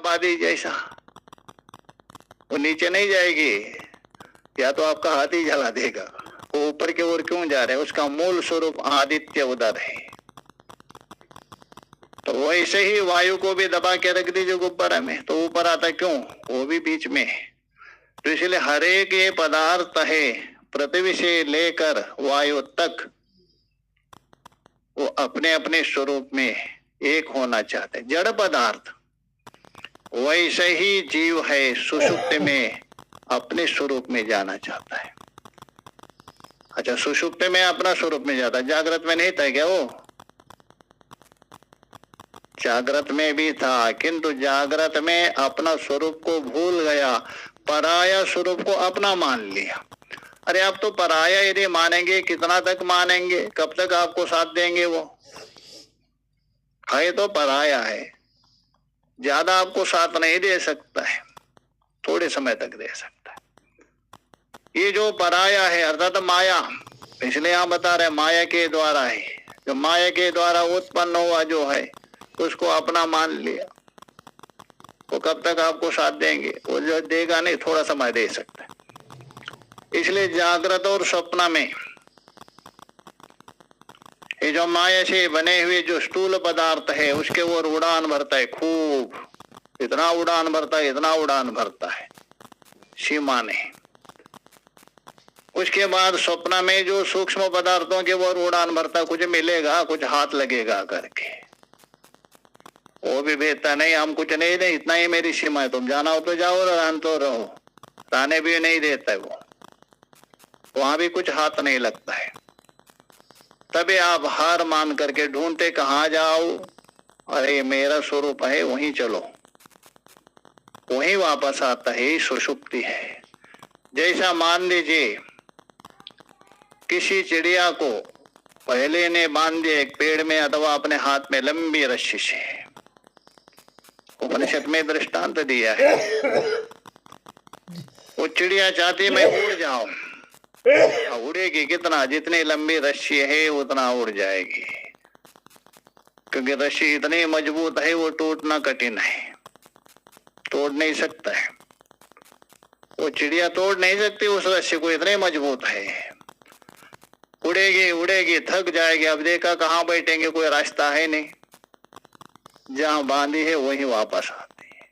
आबादी जैसा, वो नीचे नहीं जाएगी, या तो आपका हाथ ही जला देगा। वो ऊपर की ओर क्यों जा रहे हैं? उसका मूल स्वरूप आदित्य उदर है। तो वैसे ही वायु को भी दबा के रख दीजिए गुब्बारा में, तो ऊपर आता क्यों? वो भी बीच में है। तो इसलिए हर एक ये पदार्थ है, पृथ्वी से लेकर वायु तक, वो अपने अपने स्वरूप में एक होना चाहते हैं। जड़ पदार्थ वैसे ही जीव है, सुषुप्ति में अपने स्वरूप में जाना चाहता है। अच्छा, सुषुप्ति में अपना स्वरूप में जाता है, जागृत में नहीं था क्या? वो जागृत में भी था, किंतु जागृत में अपना स्वरूप को भूल गया, पराया स्वरूप को अपना मान लिया। अरे आप तो पराया यदि मानेंगे, कितना तक मानेंगे? कब तक आपको साथ देंगे? वो है तो पराया है, ज्यादा आपको साथ नहीं दे सकता है, थोड़े समय तक दे सकता है। ये जो पराया है अर्थात माया, इसलिए हम बता रहे माया के द्वारा है, जो माया के द्वारा उत्पन्न हुआ जो है उसको अपना मान लिया। वो कब तक आपको साथ देंगे? वो जो देगा नहीं, थोड़ा समय दे सकता है। इसलिए जागृत और स्वप्न में ये जो माया से बने हुए जो स्थूल पदार्थ है उसके ओर उड़ान भरता है खूब, इतना उड़ान भरता है, इतना उड़ान भरता है, सीमा नहीं। उसके बाद स्वप्न में जो सूक्ष्म पदार्थों के ओर उड़ान भरता है, कुछ मिलेगा, कुछ हाथ लगेगा करके, वो भी भेजता नहीं, हम कुछ नहीं दे, इतना ही मेरी सीमा है, तुम जाना हो तो जाओ और रहन तो रहो। रहने भी नहीं देता है वो, वहां भी कुछ हाथ नहीं लगता है। तभी आप हार मान करके ढूंढते कहाँ जाओ? अरे मेरा स्वरूप है, वहीं चलो, वहीं वापस आता है, सुषुप्ति है। जैसा मान लीजिए किसी चिड़िया को पहले ने बांध दिया एक पेड़ में अथवा अपने हाथ में लंबी रस्सी से, उपनिषद में दृष्टांत दिया है। वो चिड़िया चाहती मैं उड़ जाऊं, उड़ेगी कितना? जितनी लंबी रस्सी है उतना उड़ जाएगी, क्योंकि रस्सी इतनी मजबूत है, वो टूटना कठिन है, तोड़ नहीं सकता है। वो चिड़िया तोड़ नहीं सकती उस रस्सी को, इतने मजबूत है। उड़ेगी उड़ेगी, थक जाएगी, अब देखा कहाँ बैठेंगे, कोई रास्ता है नहीं, जहां बांधी है वहीं वापस आती है।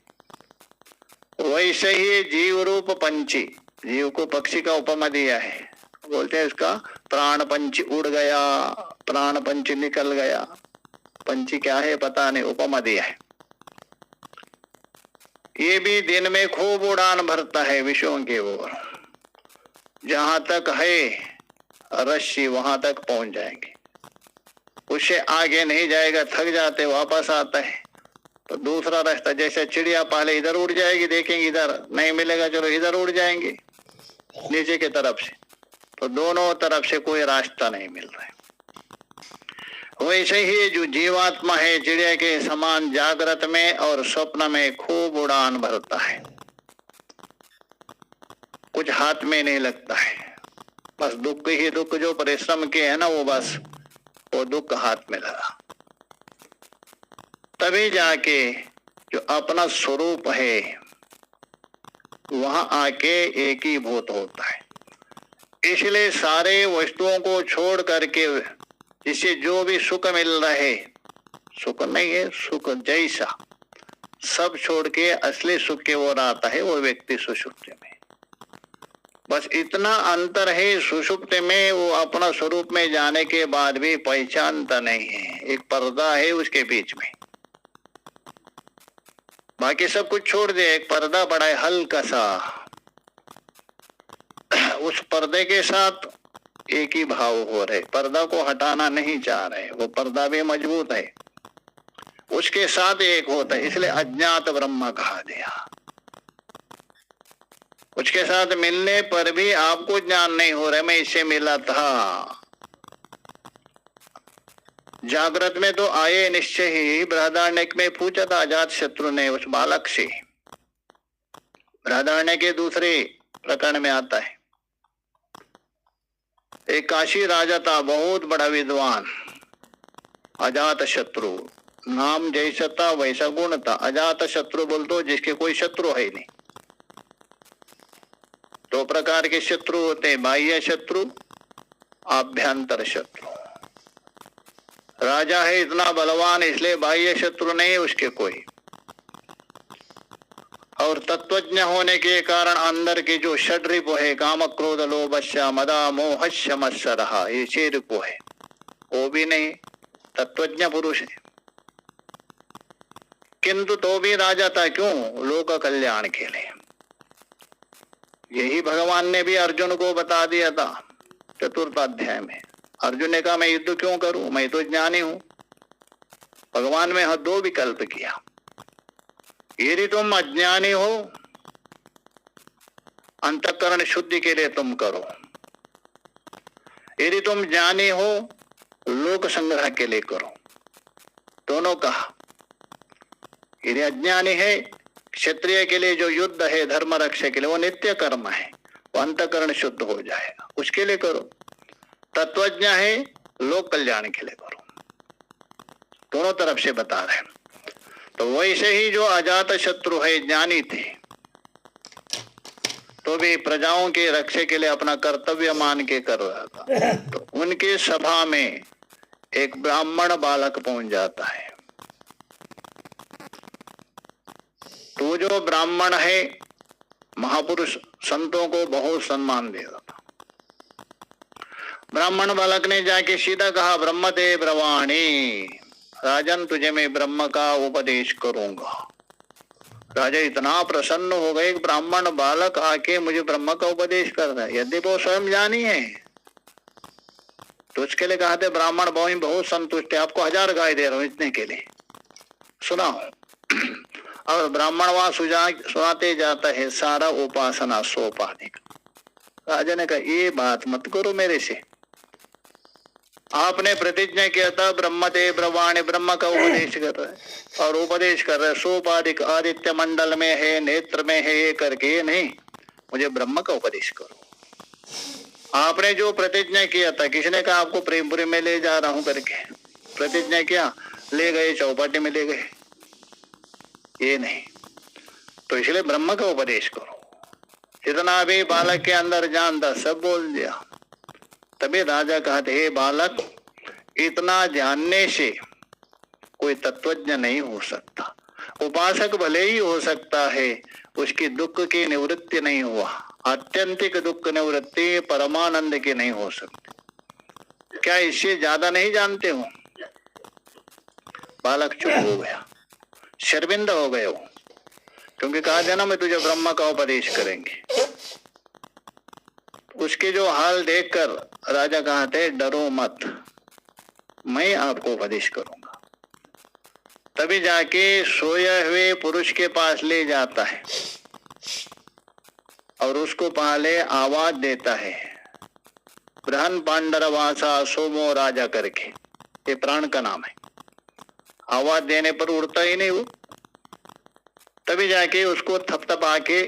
वैसे ही जीव रूप पंछी, जीव को पक्षी का उपमा दिया है, बोलते हैं इसका प्राण पंछी उड़ गया, प्राण पंछी निकल गया। पंछी क्या है पता नहीं, उपमा दिया है। ये भी दिन में खूब उड़ान भरता है विषयों के ओर, जहां तक है रस्सी वहां तक पहुंच जाएंगे, उससे आगे नहीं जाएगा, थक जाते वापस आता है। तो दूसरा रास्ता, जैसे चिड़िया पहले इधर उड़ जाएगी, देखेंगे इधर नहीं मिलेगा, चलो इधर उड़ जाएंगे नीचे की तरफ से, तो दोनों तरफ से कोई रास्ता नहीं मिल रहा है। वैसे ही जो जीवात्मा है चिड़िया के समान जागृत में और स्वप्न में खूब उड़ान भरता है, कुछ हाथ में नहीं लगता है, बस दुख ही दुख, जो परिश्रम के है ना, वो बस वो दुख हाथ में लगा। तभी जाके जो अपना स्वरूप है वहां आके एकीभूत होता है। इसलिए सारे वस्तुओं को छोड़ करके जिसे जो भी सुख मिल रहा है, सुख नहीं है, सुख जैसा, सब छोड़ के असली सुख के ओर आता है वो व्यक्ति सुषुप्ति में। बस इतना अंतर है, सुषुप्ति में वो अपना स्वरूप में जाने के बाद भी पहचानता नहीं है, एक पर्दा है उसके बीच में, बाकी सब कुछ छोड़ दे, एक पर्दा बड़ा है हल्का सा, उस पर्दे के साथ एक ही भाव हो रहे, पर्दा को हटाना नहीं चाह रहे, वो पर्दा भी मजबूत है, उसके साथ एक होता है, इसलिए अज्ञात ब्रह्म कहा गया। उसके साथ मिलने पर भी आपको ज्ञान नहीं हो रहा मैं इससे मिला था। जागृत में तो आए निश्चय ही, बृहदारण्यक में पूछा था अजात शत्रु ने उस बालक से, बृहदारण्य के दूसरे प्रकरण में आता है। एक काशी राजा था, बहुत बड़ा विद्वान, अजात शत्रु, नाम जैसा था वैसा गुण था। अजात शत्रु बोल दो जिसके कोई शत्रु है नहीं। दो प्रकार के शत्रु होते हैं, बाह्य शत्रु, आभ्यंतर शत्रु। राजा है इतना बलवान इसलिए बाह्य शत्रु नहीं है उसके कोई, और तत्वज्ञ होने के कारण अंदर के जो षड रिपु है, काम क्रोध लोभस्य मदा मोहस्य मत्सरः, ये 6 रिपु है, वो भी नहीं, तत्वज्ञ पुरुष है। किंतु तो भी राजा था, क्यों? लोक कल्याण के लिए। यही भगवान ने भी अर्जुन को बता दिया था 4th अध्याय में। अर्जुन ने कहा मैं युद्ध क्यों करूं, मैं तो ज्ञानी हूं। भगवान में 2 विकल्प किया, यदि तुम अज्ञानी हो अंतःकरण शुद्धि के लिए तुम करो, यदि तुम ज्ञानी हो लोक संग्रह के लिए करो। दोनों कहा। यदि अज्ञानी है, क्षत्रिय के लिए जो युद्ध है धर्म रक्षा के लिए वो नित्य कर्म है, वो अंतःकरण शुद्ध हो जाएगा, उसके लिए करो। तत्वज्ञ है, लोक कल्याण के लिए करो। दोनों तरफ से बता रहे हैं। तो वैसे ही जो अजात शत्रु है, ज्ञानी थे तो भी प्रजाओं के रक्षा के लिए अपना कर्तव्य मान के कर रहा था। तो उनकी सभा में एक ब्राह्मण बालक पहुंच जाता है। तो जो ब्राह्मण है महापुरुष संतों को बहुत सम्मान दे रहा था। ब्राह्मण बालक ने जाके सीधा कहा, ब्रह्मते ब्रवाणी, राजन तुझे मैं ब्रह्म का उपदेश करूंगा। राजा इतना प्रसन्न हो गए, ब्राह्मण बालक आके मुझे ब्रह्म का उपदेश कर रहा है, यदि वो स्वयं ज्ञानी है। तो उसके लिए कहा थे ब्राह्मण बहुत संतुष्ट है, आपको 1000 गाय दे रहा हूं इतने के लिए, सुनाओ। और ब्राह्मण वहां सुनाते जाता है सारा उपासना सोपाधिक। राजा ने कहा ये बात मत करो मेरे से, आपने प्रतिज्ञा किया था ब्रह्मते ब्रवाणी, ब्रह्म का उपदेश कर रहा है और उपदेश कर रहा है सोपाधिक, आदित्य मंडल में है, नेत्र में है, ये करके नहीं, मुझे ब्रह्म का उपदेश करो। आपने जो प्रतिज्ञा किया था, किसने कहा आपको प्रेमपुरी में ले जा रहा हूं करके प्रतिज्ञा किया, ले गए चौपाटी में ले गए, ये नहीं। तो इसलिए ब्रह्म का उपदेश करो। जितना भी बालक के अंदर ज्ञान था सब बोल दिया। तभी राजा कहते हे बालक, इतना जानने से कोई तत्वज्ञ नहीं हो सकता। उपासक भले ही हो सकता है, उसकी दुख की निवृत्ति नहीं हुआ, आत्यंतिक दुख निवृत्ति परमानंद की नहीं हो सकती। क्या इससे ज्यादा नहीं जानते हो? बालक चुप हो गया, शर्मिंद हो गए हो, क्योंकि कहा था ना मैं तुझे ब्रह्म का उपदेश करेंगे। उसके जो हाल देखकर राजा कहते डरो मत, मैं आपको उपदेश करूंगा। तभी जाके सोए हुए पुरुष के पास ले जाता है और उसको पहले आवाज देता है, बृहन पांडरवासा सोमो राजा करके, ये प्राण का नाम है। आवाज देने पर उड़ता ही नहीं वो। तभी जाके उसको थपथपा के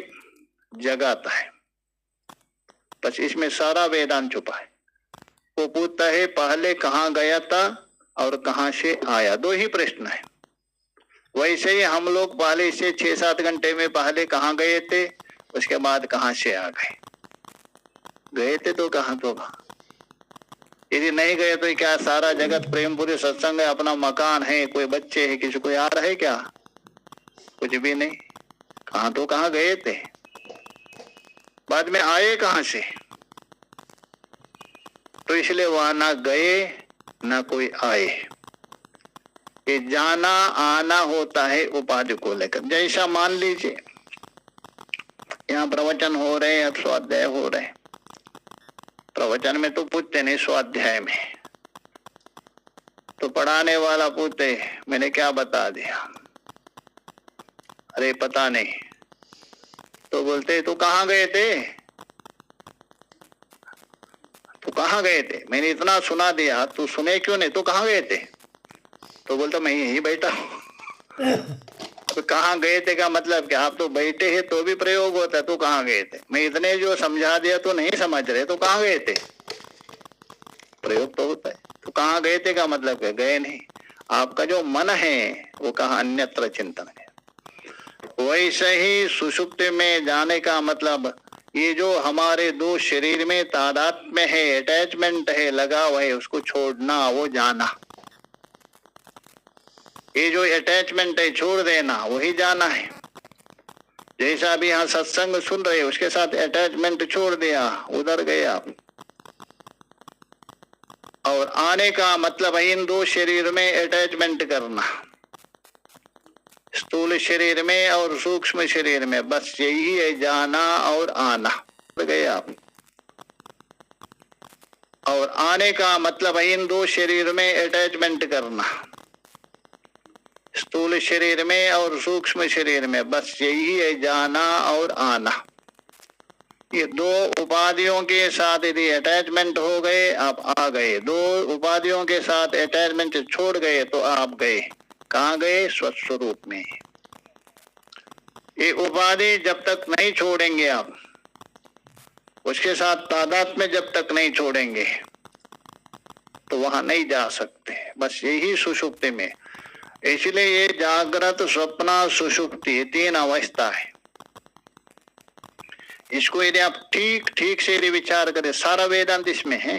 जगाता है। बस इसमें सारा वेदांत छुपा है। वो पूछता है पहले कहाँ गया था और कहाँ से आया, 2 ही प्रश्न है। वैसे ही हम लोग पहले से 6-7 घंटे में पहले कहाँ गए थे, उसके बाद कहाँ से आ गए। गए थे तो कहाँ तो कहाँ, यदि नहीं गए तो क्या सारा जगत प्रेमपुरी सत्संग है, अपना मकान है, कोई बच्चे है, किसी को याद है क्या? कुछ भी नहीं। कहाँ तो कहाँ गए थे, बाद में आए कहाँ से? तो इसलिए वहां ना गए ना कोई आए। ये जाना आना होता है उपाधि को लेकर। जैसा मान लीजिए यहाँ प्रवचन हो रहे हैं, अब स्वाध्याय हो रहे हैं। प्रवचन में तो पूछते नहीं, स्वाध्याय में तो पढ़ाने वाला पूछते मैंने क्या बता दिया, अरे पता नहीं। तो बोलते तो कहाँ गए थे, तो कहाँ गए थे, मैंने इतना सुना दिया, तू सुने क्यों नहीं, तो कहाँ गए थे? तो बोलता मैं यहीं बैठा हूँ। तो कहाँ गए थे का मतलब क्या, आप तो बैठे हैं तो भी प्रयोग होता है, तो कहाँ गए थे? मैं इतने जो समझा दिया तो नहीं समझ रहे, तो कहाँ गए थे? प्रयोग तो होता है। तो कहाँ गए थे का मतलब क्या, गए नहीं। आपका जो मन है वो कहाँ अन्यत्र चिंतन है। वैसे ही सुषुप्ति में जाने का मतलब ये जो हमारे दो शरीर में तादात्म्य है, अटैचमेंट है, लगाव है, उसको छोड़ना, वो जाना। ये जो अटैचमेंट है छोड़ देना, वही जाना है। जैसा अभी यहाँ सत्संग सुन रहे, उसके साथ अटैचमेंट छोड़ दिया, उधर गए आप। और आने का मतलब है इन दो शरीर में अटैचमेंट करना, स्थूल शरीर में और सूक्ष्म शरीर में, बस यही है जाना और आना। गए आप। और आने का मतलब है इन दो शरीर में अटैचमेंट करना, स्थूल शरीर में और सूक्ष्म शरीर में, बस यही है जाना और आना। ये दो उपाधियों के साथ यदि अटैचमेंट हो गए, आप आ गए। दो उपाधियों के साथ अटैचमेंट छोड़ गए तो आप गए। कहाँ गए? स्वस्वरूप में। ये उपाधि जब तक नहीं छोड़ेंगे आप, उसके साथ तादात्म्य जब तक नहीं छोड़ेंगे, तो वहां नहीं जा सकते। बस यही सुषुप्ति में। इसलिए ये जागृत, स्वप्न, सुषुप्ति, तीन अवस्था है। इसको यदि आप ठीक ठीक से यदि विचार करें, सारा वेदांत इसमें है।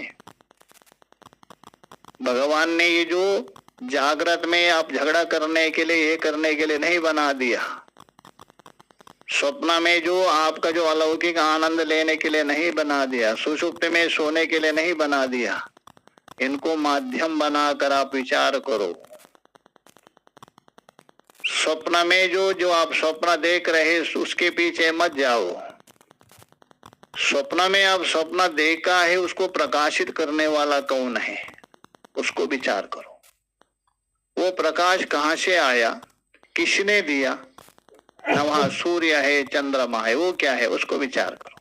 भगवान ने ये जो जागृत में आप झगड़ा करने के लिए, ये करने के लिए नहीं बना दिया। स्वप्न में जो आपका जो अलौकिक आनंद लेने के लिए नहीं बना दिया। सुषुप्ति में सोने के लिए नहीं बना दिया। इनको माध्यम बनाकर आप विचार करो। स्वप्न में जो आप स्वप्न देख रहे, उसके पीछे मत जाओ। स्वप्न में आप स्वप्न देखा है, उसको प्रकाशित करने वाला कौन है, उसको विचार करो। वो प्रकाश कहाँ से आया, किसने दिया? न वहां सूर्य है, चंद्रमा है, वो क्या है, उसको विचार करो।